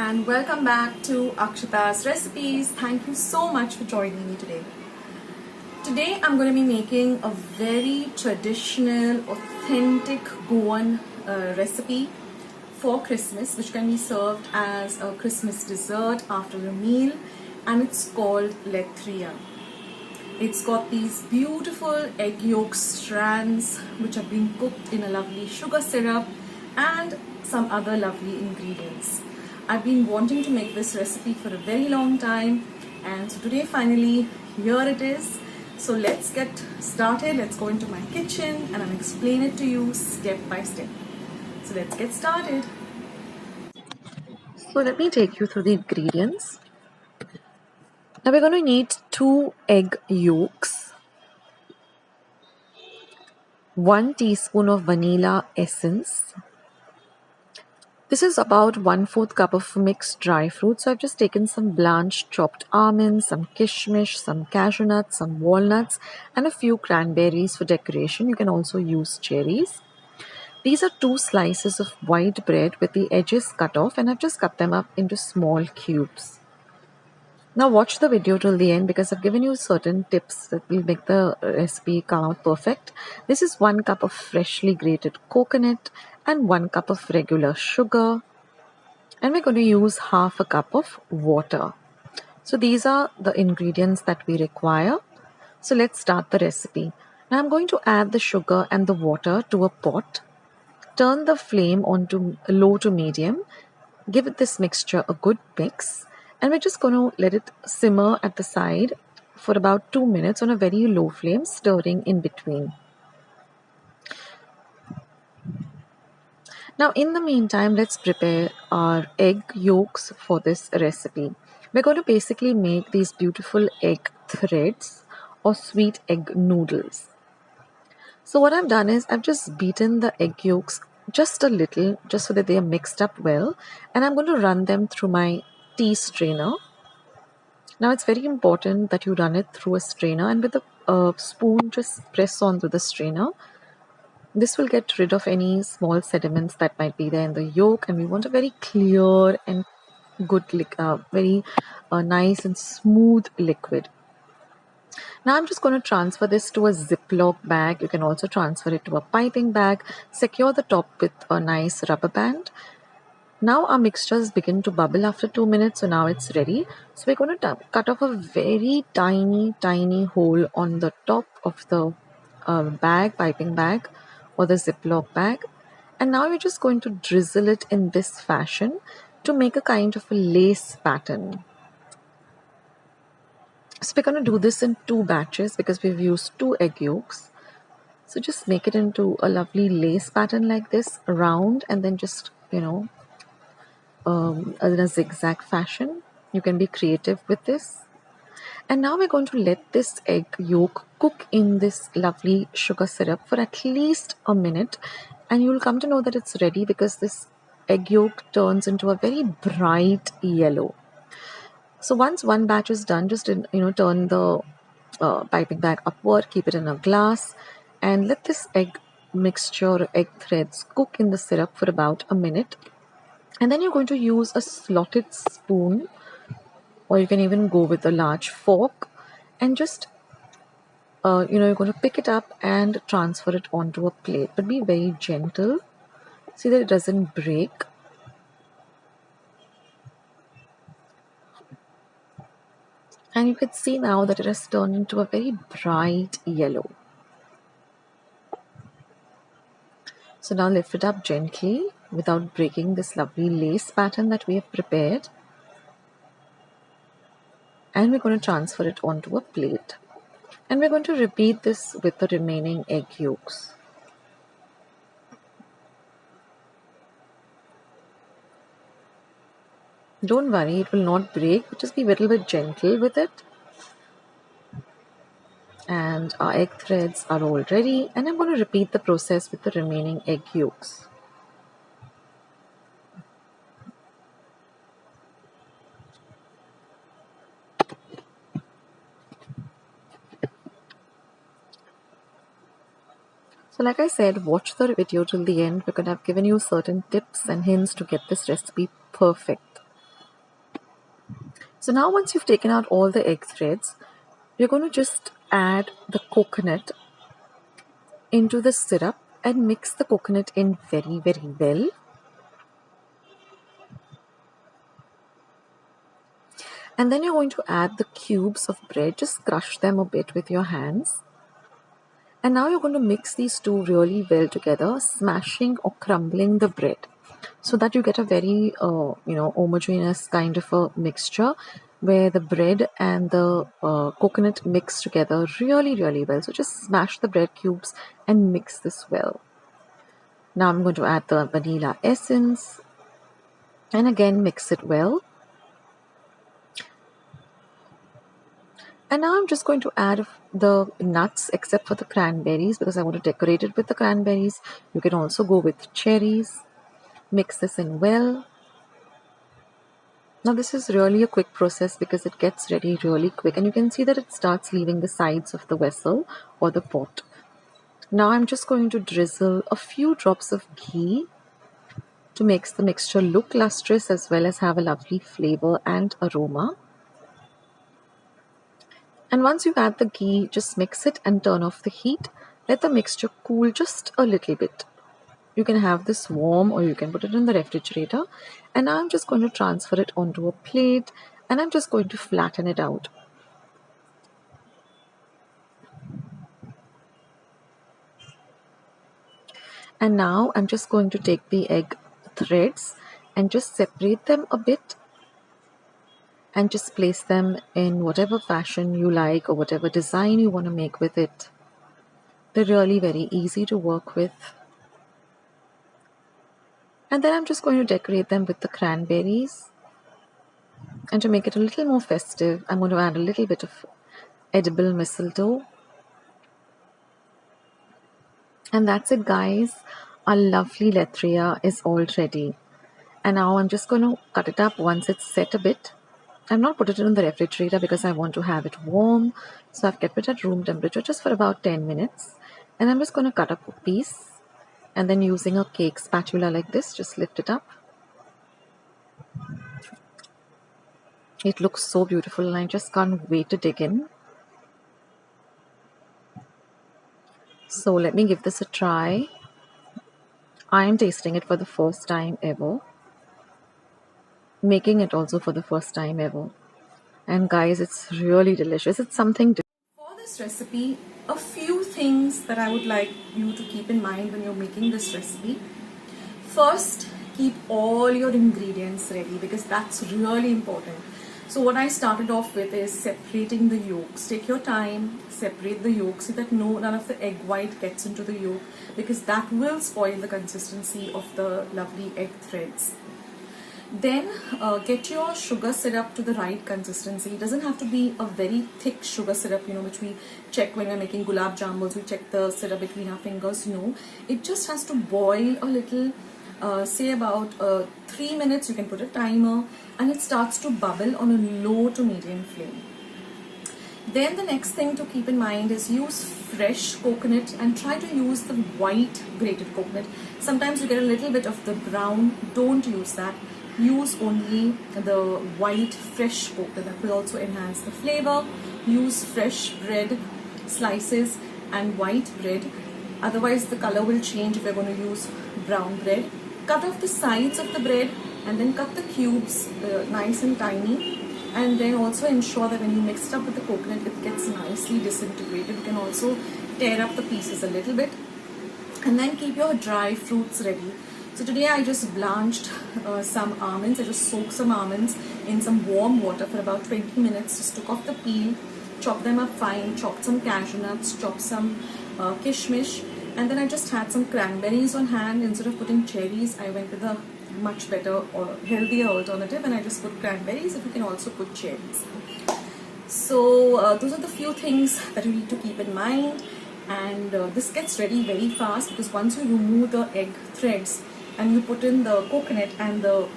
and welcome back to Akshata's Recipes. Thank you so much for joining me today. Today I'm going to be making a very traditional, authentic Goan recipe for Christmas, which can be served as a Christmas dessert after a meal, and it's called Letria. It's got these beautiful egg yolk strands which have been cooked in a lovely sugar syrup and some other lovely ingredients. I've been wanting to make this recipe for a very long time, and so today finally here it is. So let's get started. Let's go into my kitchen and I'll explain it to you step by step. So let's get started. So let me take you through the ingredients. Now we're going to need 2 egg yolks, 1 teaspoon of vanilla essence. This is about 1/4 cup of mixed dry fruit. So I've just taken some blanched chopped almonds, some kishmish, some cashew nuts, some walnuts, and a few cranberries for decoration. You can also use cherries. These are 2 slices of white bread with the edges cut off, and I've just cut them up into small cubes. Now watch the video till the end because I've given you certain tips that will make the recipe come out perfect. This is 1 cup of freshly grated coconut and 1 cup of regular sugar. And we're going to use 1/2 cup of water. So these are the ingredients that we require. So let's start the recipe. Now I'm going to add the sugar and the water to a pot. Turn the flame onto low to medium. Give this mixture a good mix. And we're just going to let it simmer at the side for about 2 minutes on a very low flame, stirring in between. Now in the meantime, let's prepare our egg yolks for this recipe. We're going to basically make these beautiful egg threads or sweet egg noodles. So what I've done is I've just beaten the egg yolks just a little, just so that they are mixed up well, and I'm going to run them through my tea strainer. Now it's very important that you run it through a strainer, and with a spoon just press onto the strainer. This will get rid of any small sediments that might be there in the yolk, and we want a very clear and good, very nice and smooth liquid. Now I'm just going to transfer this to a Ziploc bag. You can also transfer it to a piping bag. Secure the top with a nice rubber band. Now our mixtures begin to bubble after 2 minutes, so now it's ready. So we're going to cut off a very tiny hole on the top of the piping bag or the Ziploc bag. And now we're just going to drizzle it in this fashion to make a kind of a lace pattern. So we're going to do this in 2 batches because we've used 2 egg yolks. So just make it into a lovely lace pattern like this, round, and then just, in a zigzag fashion. You can be creative with this. And now we're going to let this egg yolk cook in this lovely sugar syrup for at least a minute. And you'll come to know that it's ready because this egg yolk turns into a very bright yellow. So once one batch is done, just turn the piping bag upward, keep it in a glass, and let this egg mixture, egg threads cook in the syrup for about a minute. And then you're going to use a slotted spoon, or you can even go with a large fork, and just you're going to pick it up and transfer it onto a plate, but be very gentle. See that it doesn't break. And you can see now that it has turned into a very bright yellow. So now lift it up gently without breaking this lovely lace pattern that we have prepared. And we're going to transfer it onto a plate. And we're going to repeat this with the remaining egg yolks. Don't worry, it will not break, but just be a little bit gentle with it. And our egg threads are all ready, and I'm going to repeat the process with the remaining egg yolks. So like I said, watch the video till the end because I've given you certain tips and hints to get this recipe perfect. So now once you've taken out all the egg threads, you're going to just add the coconut into the syrup and mix the coconut in very, very well. And then you're going to add the cubes of bread, just crush them a bit with your hands. And now you're going to mix these two really well together, smashing or crumbling the bread so that you get a very, homogeneous kind of a mixture where the bread and the coconut mix together really, really well. So just smash the bread cubes and mix this well. Now I'm going to add the vanilla essence and again mix it well. And now I'm just going to add the nuts except for the cranberries because I want to decorate it with the cranberries. You can also go with cherries. Mix this in well. Now this is really a quick process because it gets ready really quick and you can see that it starts leaving the sides of the vessel or the pot. Now I'm just going to drizzle a few drops of ghee to make the mixture look lustrous as well as have a lovely flavor and aroma. And once you add the ghee, just mix it and turn off the heat. Let the mixture cool just a little bit. You can have this warm or you can put it in the refrigerator. And now I'm just going to transfer it onto a plate and I'm just going to flatten it out. And now I'm just going to take the egg threads and just separate them a bit and just place them in whatever fashion you like or whatever design you want to make with it. They're really very easy to work with. And then I'm just going to decorate them with the cranberries. And to make it a little more festive, I'm going to add a little bit of edible mistletoe. And that's it, guys. Our lovely letria is all ready. And now I'm just going to cut it up once it's set a bit. I'm not put it in the refrigerator because I want to have it warm. So I've kept it at room temperature just for about 10 minutes. And I'm just going to cut up a piece. And then using a cake spatula like this, just lift it up. It looks so beautiful and I just can't wait to dig in. So let me give this a try. I am tasting it for the first time ever. Making it also for the first time ever. And guys, it's really delicious. It's something different. For this recipe, a few things that I would like you to keep in mind when you're making this recipe. First, keep all your ingredients ready because that's really important. So what I started off with is separating the yolks. Take your time, separate the yolks so that none of the egg white gets into the yolk because that will spoil the consistency of the lovely egg threads. Then get your sugar syrup to the right consistency. It doesn't have to be a very thick sugar syrup, which we check when we're making gulab jamuns. We check the syrup between our fingers. No, it just has to boil a little, say about 3 minutes. You can put a timer and it starts to bubble on a low to medium flame. Then the next thing to keep in mind is use fresh coconut and try to use the white grated coconut. Sometimes you get a little bit of the brown. Don't use that. Use only the white fresh coconut. That will also enhance the flavor. Use fresh bread slices and white bread. Otherwise the color will change if you're going to use brown bread. Cut off the sides of the bread and then cut the cubes nice and tiny. And then also ensure that when you mix it up with the coconut, it gets nicely disintegrated. You can also tear up the pieces a little bit. And then keep your dry fruits ready. So today I just blanched some almonds. I just soaked some almonds in some warm water for about 20 minutes. Just took off the peel, chopped them up fine, chopped some cashew nuts, chopped some kishmish. And then I just had some cranberries on hand. Instead of putting cherries, I went with a much better or healthier alternative and I just put cranberries. If you can also put cherries. So those are the few things that you need to keep in mind. And this gets ready very fast because once you remove the egg threads and you put in the coconut and the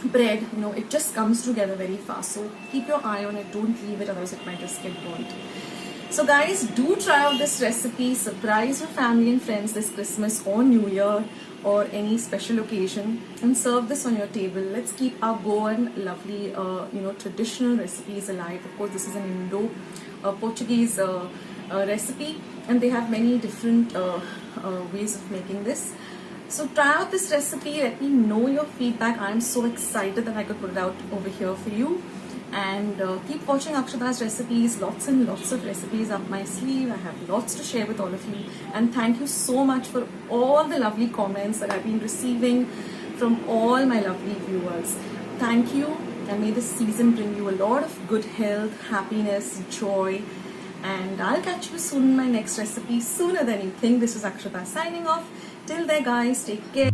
bread, it just comes together very fast. So keep your eye on it, don't leave it, otherwise it might just get burnt. So guys, do try out this recipe. Surprise your family and friends this Christmas or New Year or any special occasion, and serve this on your table. Let's keep our Goan lovely, traditional recipes alive. Of course, this is an Portuguese recipe, and they have many different ways of making this. So try out this recipe. Let me know your feedback. I'm so excited that I could put it out over here for you. And keep watching Akshata's recipes. Lots and lots of recipes up my sleeve. I have lots to share with all of you. And thank you so much for all the lovely comments that I've been receiving from all my lovely viewers. Thank you, and may this season bring you a lot of good health, happiness, joy. And I'll catch you soon in my next recipe, sooner than you think. This is Akshata signing off. Till there guys, take care.